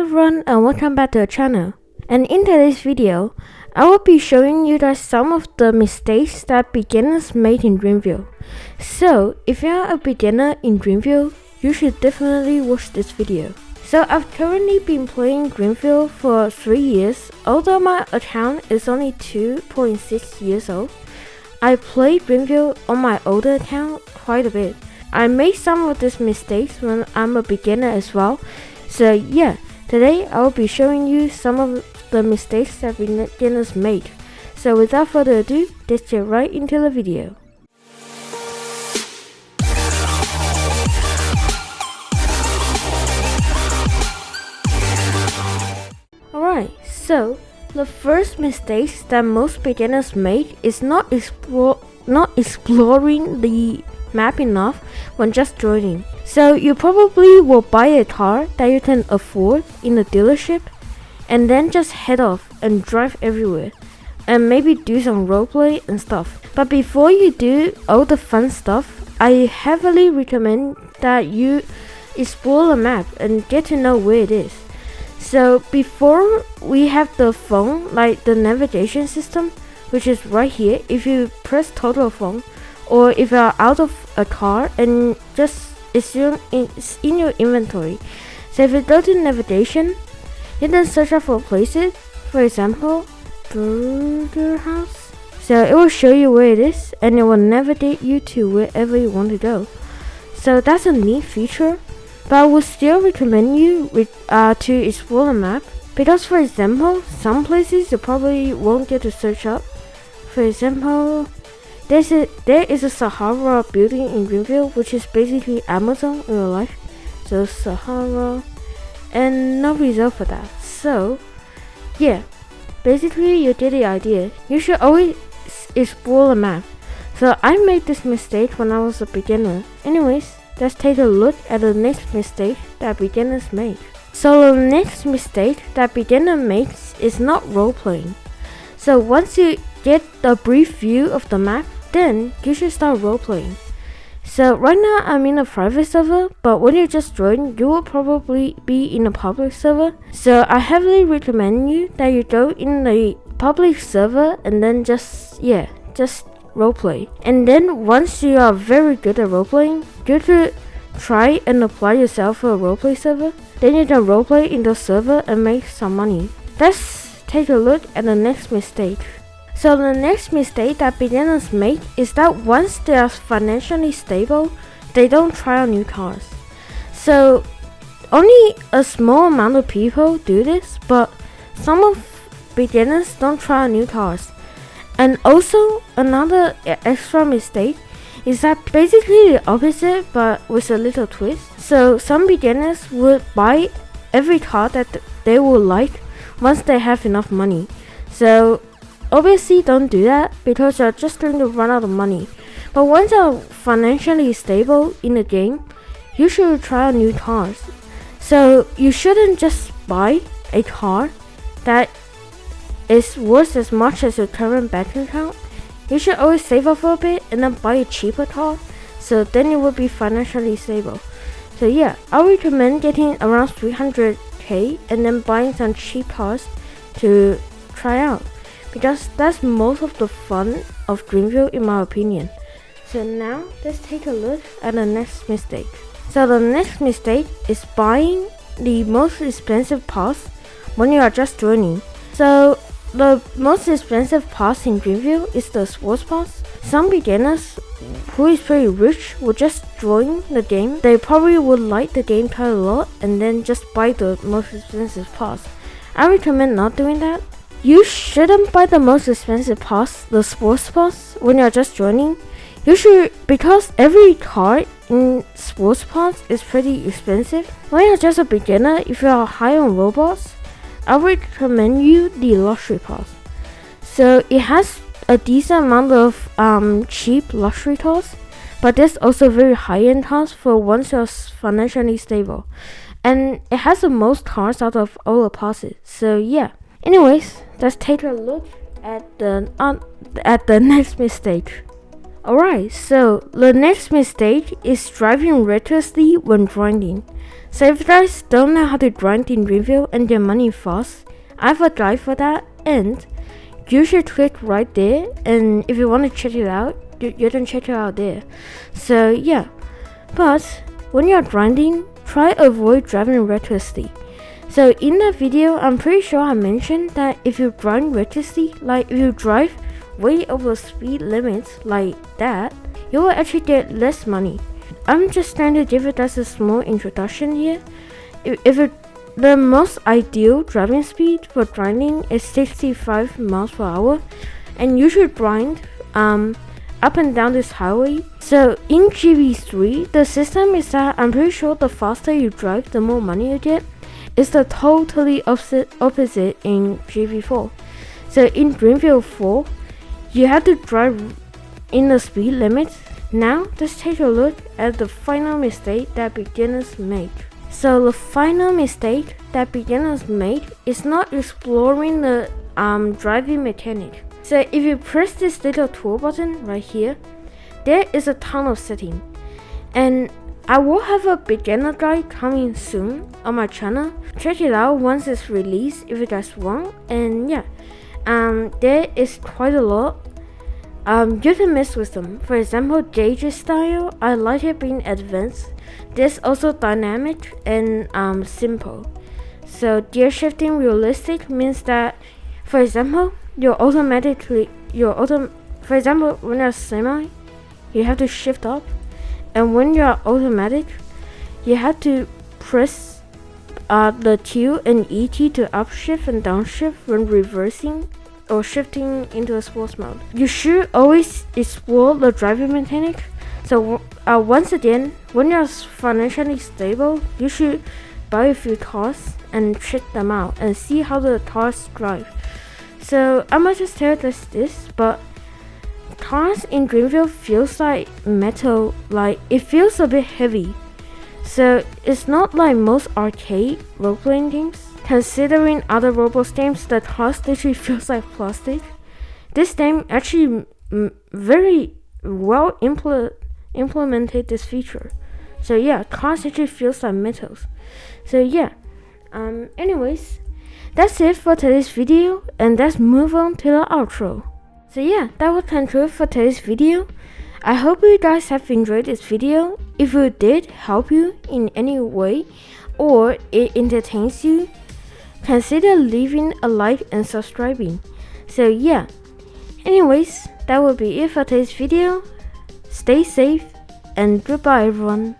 everyone and welcome back to the channel. And in today's video, I will be showing you guys some of the mistakes that beginners made in Greenville. So if you are a beginner in Greenville, you should definitely watch this video. So I've currently been playing Greenville for 3 years, although my account is only 2.6 years old. I played Greenville on my older account quite a bit. I made some of these mistakes when I'm a beginner as well. So yeah, today I will be showing you some of the mistakes that beginners made. So without further ado, let's get right into the video. Alright, so the first mistakes that most beginners make is not exploring the map enough when just joining. So you probably will buy a car that you can afford in a dealership and then just head off and drive everywhere and maybe do some roleplay and stuff. But before you do all the fun stuff, I heavily recommend that you explore the map and get to know where it is. So before we have the phone, like the navigation system, which is right here. If you press total phone, or if you are out of a car and just it's in your inventory. So if you go to navigation, you then search out for places, for example, burger house. So it will show you where it is and it will navigate you to wherever you want to go. So that's a neat feature, but I would still recommend you to explore the map, because for example, some places you probably won't get to search up. For example, there is a Sahara building in Greenville, which is basically Amazon in real life. So Sahara, and no result for that. So yeah, basically you get the idea. You should always explore the map. So I made this mistake when I was a beginner. Anyways, let's take a look at the next mistake that beginners make. So the next mistake that beginner makes is not role-playing. So once you get the brief view of the map, then you should start role-playing. So right now I'm in a private server, but when you just join, you will probably be in a public server. So I heavily recommend you that you go in the public server and then just roleplay. And then once you are very good at roleplaying, you could try and apply yourself for a roleplay server. Then you can roleplay in the server and make some money. Let's take a look at the next mistake. So the next mistake that beginners make is that once they are financially stable, they don't try out new cars. So only a small amount of people do this, but some of beginners don't try out new cars. And also another extra mistake is that basically the opposite, but with a little twist. So some beginners would buy every car that they would like once they have enough money. So obviously don't do that, because you're just going to run out of money. But once you're financially stable in the game, you should try out new cars. So you shouldn't just buy a car that is worth as much as your current bank account. You should always save up for a bit and then buy a cheaper car, so then you will be financially stable. So yeah, I recommend getting around 300k and then buying some cheap cars to try out, because that's most of the fun of Greenville in my opinion. So now let's take a look at the next mistake. So the next mistake is buying the most expensive pass when you are just joining. So the most expensive pass in Greenville is the sports pass. Some beginners who is very rich will just join the game. They probably would like the game quite a lot and then just buy the most expensive pass. I recommend not doing that. You shouldn't buy the most expensive pass, the sports pass, when you're just joining. You should, because every car in sports pass is pretty expensive. When you're just a beginner, if you are high on Roblox, I would recommend you the luxury pass. So it has a decent amount of cheap luxury cars, but there's also very high-end cars for once you're financially stable. And it has the most cars out of all the passes. So yeah. Anyways, let's take a look at the next mistake. Alright, so the next mistake is driving recklessly when grinding. So if you guys don't know how to grind in Greenville and get money fast, I have a guide for that, and you should click right there, and if you want to check it out, you can check it out there. So yeah, but when you're grinding, try avoid driving recklessly. So in that video, I'm pretty sure I mentioned that if you grind recklessly, like if you drive way over speed limits like that, you will actually get less money. I'm just trying to give it as a small introduction here. The most ideal driving speed for grinding is 65 miles per hour, and you should grind up and down this highway. So in GV3, the system is that I'm pretty sure the faster you drive, the more money you get. It's the totally opposite in GV4. So in Greenville 4, you have to drive in the speed limit. Now let's take a look at the final mistake that beginners make. So the final mistake that beginners make is not exploring the driving mechanic. So if you press this little tool button right here, there is a ton of settings, and I will have a beginner guide coming soon on my channel. Check it out once it's released if you guys want. And yeah, there is quite a lot. You can mess with them. For example, gauge style, I like it being advanced. There's also dynamic and simple. So gear shifting realistic means that, for example, for example, when you're semi, you have to shift up, and when you're automatic, you have to press the Q and ET to upshift and downshift when reversing or shifting into a sports mode. You should always explore the driving mechanic. So once again, when you're financially stable, you should buy a few cars and check them out and see how the cars drive. So I might just tell this, but cars in Greenville feels like metal, like it feels a bit heavy. So it's not like most arcade role-playing games. Considering other Roblox games, the cars literally feels like plastic. This game actually very well implemented this feature. So yeah, cars actually feels like metals. So yeah, anyways, that's it for today's video, and let's move on to the outro. So yeah, that will conclude for today's video. I hope you guys have enjoyed this video. If it did help you in any way or it entertains you, consider leaving a like and subscribing. So yeah, anyways, that will be it for today's video. Stay safe and goodbye everyone.